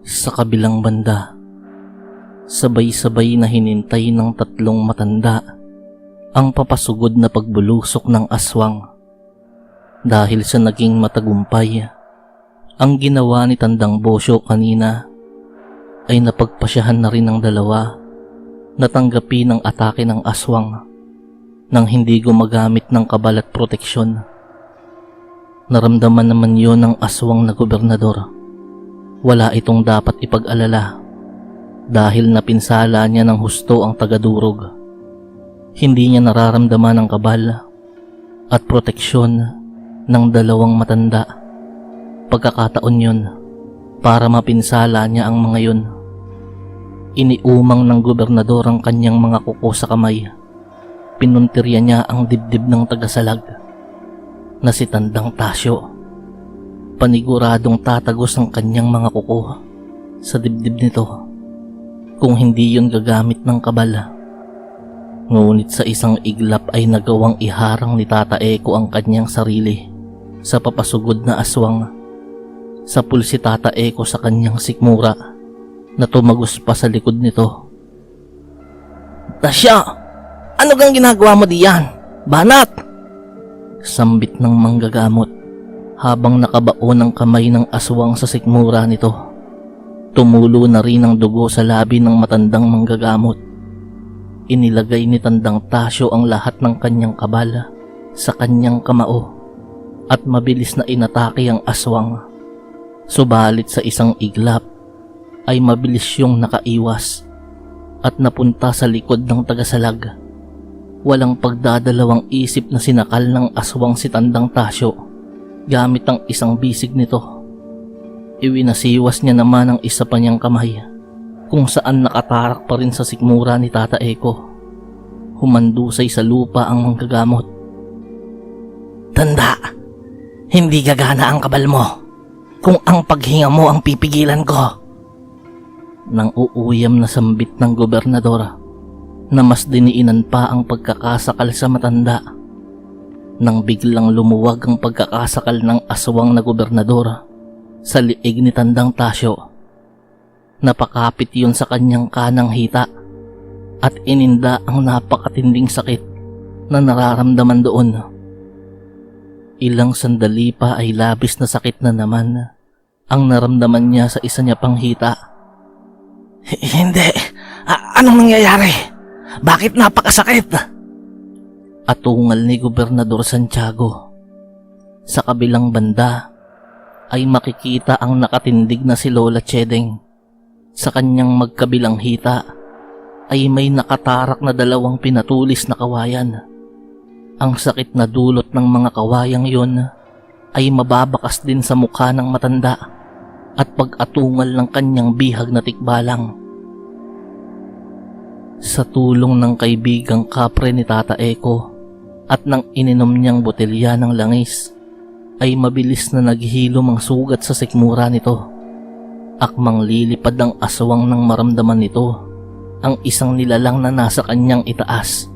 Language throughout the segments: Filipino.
Sa kabilang banda, sabay-sabay na hinintay ng tatlong matanda ang papasugod na pagbulusok ng aswang. Dahil sa naging matagumpay ang ginawa ni Tandang Bosyo kanina, ay napagpasyahan na rin ng dalawa na tanggapin ang atake ng aswang nang hindi gumagamit ng kabal at proteksyon. Naramdaman naman yon ng aswang na gobernador. Wala itong dapat ipag-alala dahil napinsala niya ng husto ang tagadurog. Hindi niya nararamdaman ang kabal at proteksyon ng dalawang matanda. Pagkakataon yun para mapinsala niya ang mga yun. Iniumang ng gobernador ang kanyang mga kuko sa kamay. Pinuntirya niya ang dibdib ng tagasalag na si Tandang Tasyo. Paniguradong tatagos ang kanyang mga kuko sa dibdib nito kung hindi yun gagamit ng kabal. Ngunit sa isang iglap ay nagawang iharang ni Tata Eko ang kanyang sarili sa papasugod na aswang. Sapul si Tata Eko sa kanyang sikmura na tumagos pa sa likod nito. "Tasya! Ano kang ginagawa mo diyan? Banat!" Sambit ng manggagamot habang nakabaon ang kamay ng aswang sa sikmura nito. Tumulo na rin ang dugo sa labi ng matandang manggagamot. Inilagay ni Tandang Tasyo ang lahat ng kanyang kabal sa kanyang kamao at mabilis na inatake ang aswang. Subalit sa isang iglap ay mabilis yung nakaiwas at napunta sa likod ng tagasalag. Walang pagdadalawang isip na sinakal ng aswang si Tandang Tasyo gamit ang isang bisig nito. Iwinasiwas niya naman ang isa pa niyang kamay kung saan nakatarak pa rin sa sikmura ni Tata Eko. Humandusay sa lupa ang manggagamot. "Tanda, hindi gagana ang kabal mo kung ang paghinga mo ang pipigilan ko." Nang uuyam na sambit ng gobernador na mas diniinan pa ang pagkakasakal sa matanda. Nang biglang lumuwag ang pagkakasakal ng aswang na gobernador sa liig ni Tandang Tasyo. Napakapit yun sa kanyang kanang hita at ininda ang napakatinding sakit na nararamdaman doon. Ilang sandali pa ay labis na sakit na naman ang naramdaman niya sa isa niya pang hita. "Hindi! Anong nangyayari? Bakit napakasakit?" Atungal ni Gobernador Santiago. Sa kabilang banda ay makikita ang nakatindig na si Lola Chedeng. Sa kanyang magkabilang hita ay may nakatarak na dalawang pinatulis na kawayan. Ang sakit na dulot ng mga kawayang yon ay mababakas din sa mukha ng matanda at pag-atungal ng kanyang bihag na tikbalang. Sa tulong ng kaibigang kapre ni Tata Eko at ng ininom niyang botelya ng langis, ay mabilis na naghihilom ang sugat sa sikmura nito. Akmang lilipad ang aswang nang maramdaman nito ang isang nilalang na nasa kanyang itaas.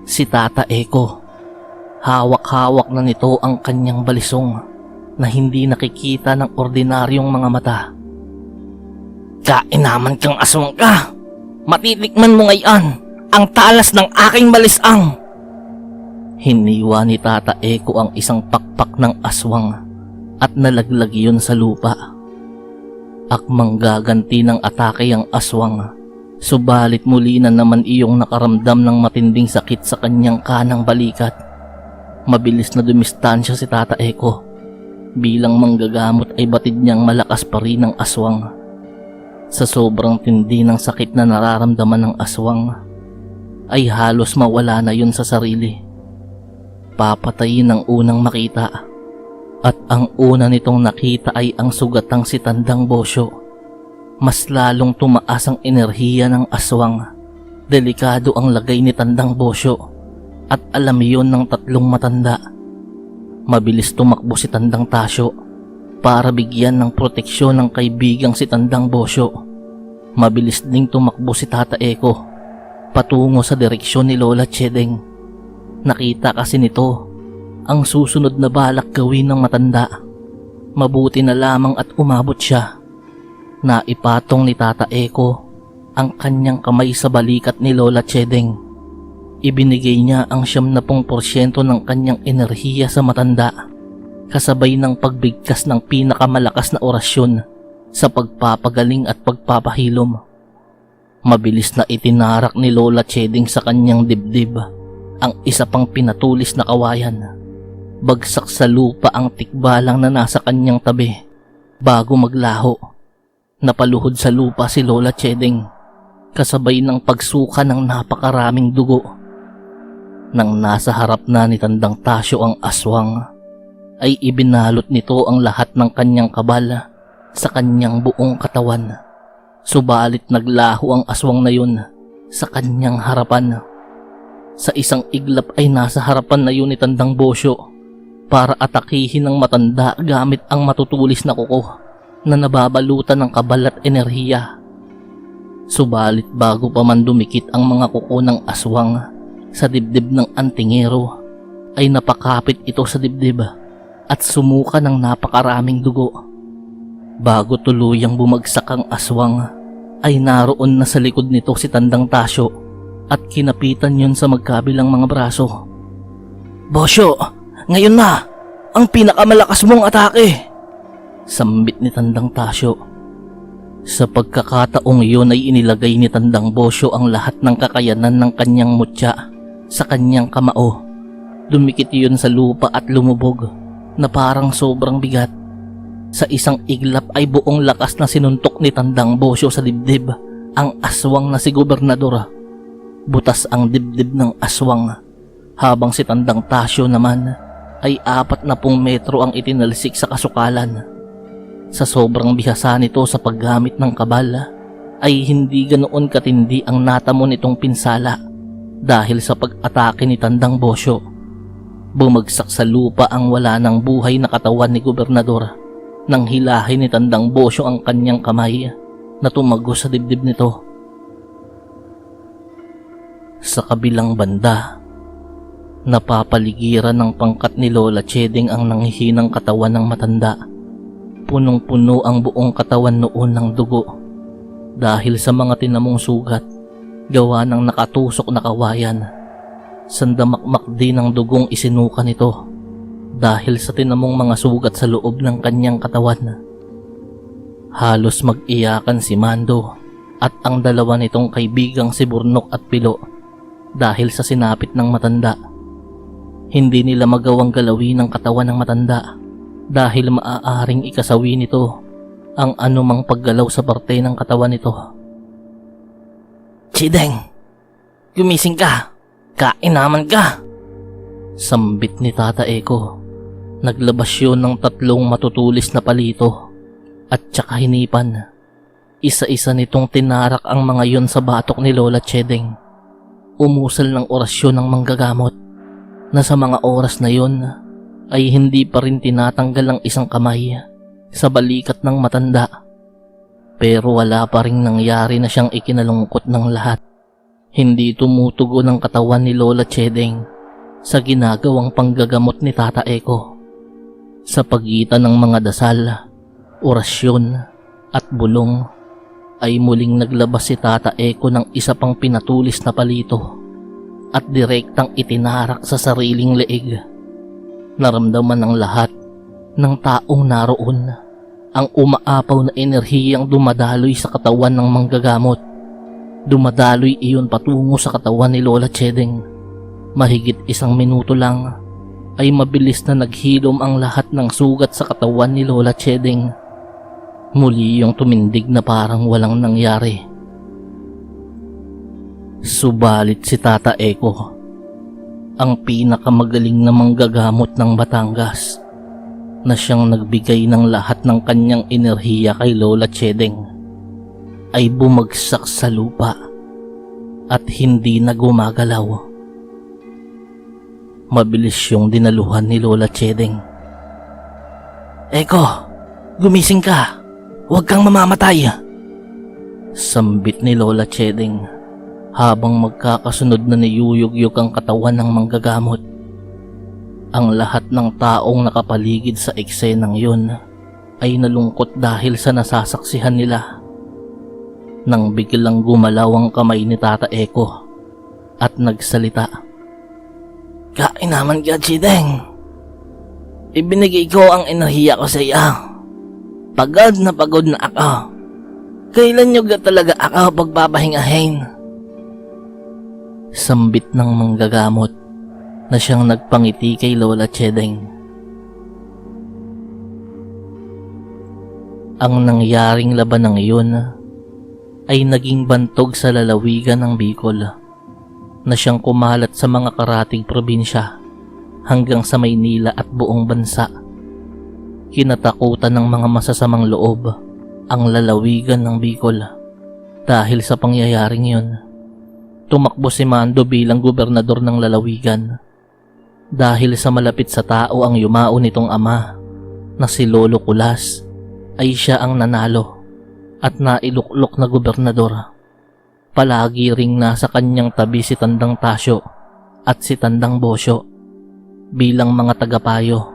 Si Tata Eko. Hawak-hawak na nito ang kanyang balisong na hindi nakikita ng ordinaryong mga mata. "Kainaman kang aswang ka! Matitikman mo ngayon ang talas ng aking balisang!" Hiniwa ni Tata Eko ang isang pakpak ng aswang at nalaglag yun sa lupa. Akmang gaganti ng atake ang aswang, subalit muli na naman iyong nakaramdam ng matinding sakit sa kanyang kanang balikat. Mabilis na dumistansya si Tata Eko. Bilang manggagamot ay batid niyang malakas pa rin ang aswang. Sa sobrang tindi ng sakit na nararamdaman ng aswang, ay halos mawala na yun sa sarili. Papatayin ang unang makita, at ang una nitong nakita ay ang sugatang si Tandang Bosyo. Mas lalong tumaas ang enerhiya ng aswang. Delikado ang lagay ni Tandang Bosyo at alam iyon ng tatlong matanda. Mabilis tumakbo si Tandang Tasyo para bigyan ng proteksyon ng kaibigang si Tandang Bosyo. Mabilis ding tumakbo si Tata Eko patungo sa direksyon ni Lola Chedeng. Nakita kasi nito ang susunod na balak gawin ng matanda. Mabuti na lamang at umabot siya. Naipatong ni Tata Eko ang kanyang kamay sa balikat ni Lola Chedeng. Ibinigay niya ang 70% ng kanyang enerhiya sa matanda, kasabay ng pagbigkas ng pinakamalakas na orasyon sa pagpapagaling at pagpapahilom. Mabilis na itinarak ni Lola Chedeng sa kanyang dibdib ang isa pang pinatulis na kawayan. Bagsak sa lupa ang tikbalang na nasa kanyang tabi bago maglaho. Napaluhod sa lupa si Lola Chedeng, kasabay ng pagsuka ng napakaraming dugo. Nang nasa harap na ni Tandang Tasyo ang aswang, ay ibinalot nito ang lahat ng kanyang kabal sa kanyang buong katawan. Subalit naglaho ang aswang na yun sa kanyang harapan. Sa isang iglap ay nasa harapan na yun ni Tandang Bosyo para atakihin ng matanda gamit ang matutulis na kuko na nababalutan ng kabal at enerhiya. Subalit bago pa man dumikit ang mga kuko ng aswang sa dibdib ng antingero, ay napakapit ito sa dibdib at sumuka ng napakaraming dugo. Bago tuluyang bumagsak ang aswang, ay naroon na sa likod nito si Tandang Tasyo at kinapitan yun sa magkabilang mga braso. "Bosyo, ngayon na ang pinakamalakas mong atake!" sambit ni Tandang Tasyo. Sa pagkakataong iyon ay inilagay ni Tandang Bosyo ang lahat ng kakayanan ng kanyang mutya sa kanyang kamao. Dumikit iyon sa lupa at lumubog na parang sobrang bigat. Sa isang iglap ay buong lakas na sinuntok ni Tandang Bosyo sa dibdib ang aswang na si Gobernador. Butas ang dibdib ng aswang, habang si Tandang Tasyo naman ay 40 metro ang itinalsik sa kasukalan. Sa sobrang bihasa nito sa paggamit ng kabal, ay hindi ganoon katindi ang natamo nitong pinsala dahil sa pag-atake ni Tandang Bosyo. Bumagsak sa lupa ang wala ng buhay na katawan ni Gobernador nang hilahin ni Tandang Bosyo ang kanyang kamay na tumagos sa dibdib nito. Sa kabilang banda, napapaligiran ng pangkat ni Lola Chedeng ang nanghihinang katawan ng matanda. Punong-puno ang buong katawan noon ng dugo dahil sa mga tinamong sugat gawa ng nakatusok na kawayan. Sandamakmak din ang dugong isinuka nito dahil sa tinamong mga sugat sa loob ng kanyang katawan. Halos mag-iyakan si Mando at ang dalawa nitong kaibigang si Burnok at Pilo dahil sa sinapit ng matanda. Hindi nila magawang galawin ang katawan ng matanda dahil maaaring ikasawi nito ang anumang paggalaw sa parte ng katawan nito. "Chedeng, gumising ka! Kain naman ka!" sambit ni Tata Eko. Naglabas yun ng 3 matutulis na palito at tsaka hinipan. Isa-isa nitong tinarak ang mga yun sa batok ni Lola Chedeng. Umusal ng orasyon ng manggagamot na sa mga oras na yun ay hindi pa rin tinatanggal ang isang kamay sa balikat ng matanda. Pero wala pa rin nangyari na siyang ikinalungkot ng lahat. Hindi tumutugon ang katawan ni Lola Chedeng sa ginagawang panggagamot ni Tata Eko. Sa pagitan ng mga dasal, orasyon at bulong ay muling naglabas si Tata Eko ng isa pang pinatulis na palito at direktang itinarak sa sariling leeg. Naramdaman ng lahat ng taong naroon ang umaapaw na enerhiyang dumadaloy sa katawan ng manggagamot. Dumadaloy iyon patungo sa katawan ni Lola Chedeng. Mahigit 1 minuto lang ay mabilis na naghilom ang lahat ng sugat sa katawan ni Lola Chedeng. Muli yung tumindig na parang walang nangyari. Subalit si Tata Eko, ang pinakamagaling na manggagamot ng Batangas, na siyang nagbigay ng lahat ng kanyang enerhiya kay Lola Chedeng, ay bumagsak sa lupa at hindi na gumagalaw. Mabilis yung dinaluhan ni Lola Chedeng. "Eko, gumising ka! Huwag kang mamamatay!" sambit ni Lola Chedeng habang magkakasunod na niyuyugyug ang katawan ng manggagamot. Ang lahat ng taong nakapaligid sa eksenang yun ay nalungkot dahil sa nasasaksihan nila. nang biglang gumalaw ang kamay ni Tata Eko at nagsalita. Kain naman ka, Chideng. Ibinigay ko ang enerhiya ko sa iyo. Pagod na ako. Kailan nyo ga talaga ako pagpapahingahin? Sambit ng manggagamot na siyang nagpangiti kay Lola Chedeng. Ang nangyaring labanang iyon ay naging bantog sa lalawigan ng Bicol na siyang kumalat sa mga karatig probinsya hanggang sa Maynila at buong bansa. Kinatakutan ng mga masasamang loob ang lalawigan ng Bicol dahil sa pangyayaring yun. Tumakbo si Mando bilang gobernador ng lalawigan dahil sa malapit sa tao ang yumao nitong ama na si Lolo Kulas ay siya ang nanalo at nailuklok na gobernador. Palagi ring nasa kanyang tabi si Tandang Tasyo at si Tandang Bosyo bilang mga tagapayo.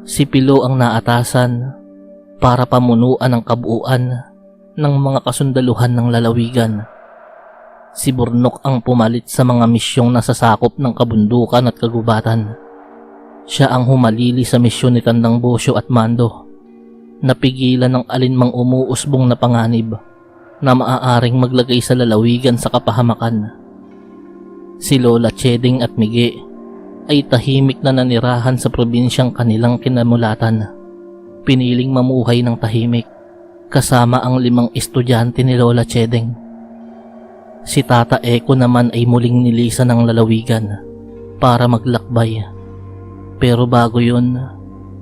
Si Pilo ang naatasan para pamunuan ang kabuuan ng mga kasundaluhan ng lalawigan. Si Burnok ang pumalit sa mga misyong nasasakop ng kabundukan at kagubatan. Siya ang humalili sa misyon ni Tandang Bosyo at Mando. Napigilan ng alinmang umuusbong na panganib na maaaring maglagay sa lalawigan sa kapahamakan. Si Lola Chedeng at Mige ay tahimik na nanirahan sa probinsyang kanilang kinamulatan. Piniling mamuhay ng tahimik kasama ang 5 estudyante ni Lola Chedeng. Si Tata Eko naman ay muling nilisan ng lalawigan para maglakbay. Pero bago yun,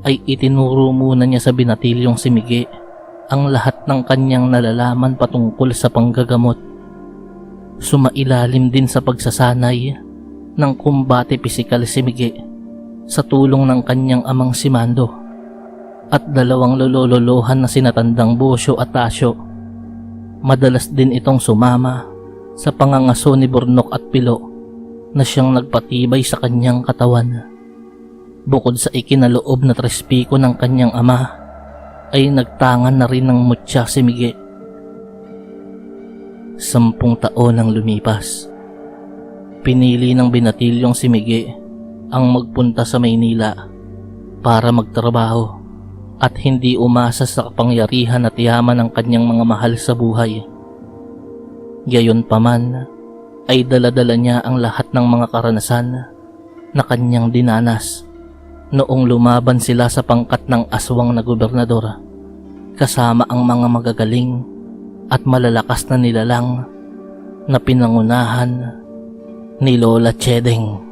ay itinuro muna niya sa binatilyong si Mige ang lahat ng kanyang nalalaman patungkol sa panggagamot. Sumailalim din sa pagsasanay ng kumbate pisikal si Mige sa tulong ng kanyang amang si Mando at 2 lololohan na sina Tandang Bosyo at Tasyo. Madalas din itong sumama sa pangangaso ni Burnok at Pilo na siyang nagpatibay sa kanyang katawan. Bukod sa ikinaloob na trespiko ng kanyang ama, ay nagtangan na rin ng mutya si Mige. 10 taon ang lumipas. Pinili ng binatilyong si Mige ang magpunta sa Maynila para magtrabaho at hindi umasa sa kapangyarihan at yaman ng kanyang mga mahal sa buhay. Gayunpaman ay dala-dala niya ang lahat ng mga karanasan na kanyang dinanas noong lumaban sila sa pangkat ng aswang na gobernador kasama ang mga magagaling at malalakas na nilalang na pinangunahan ni Lola Chedeng.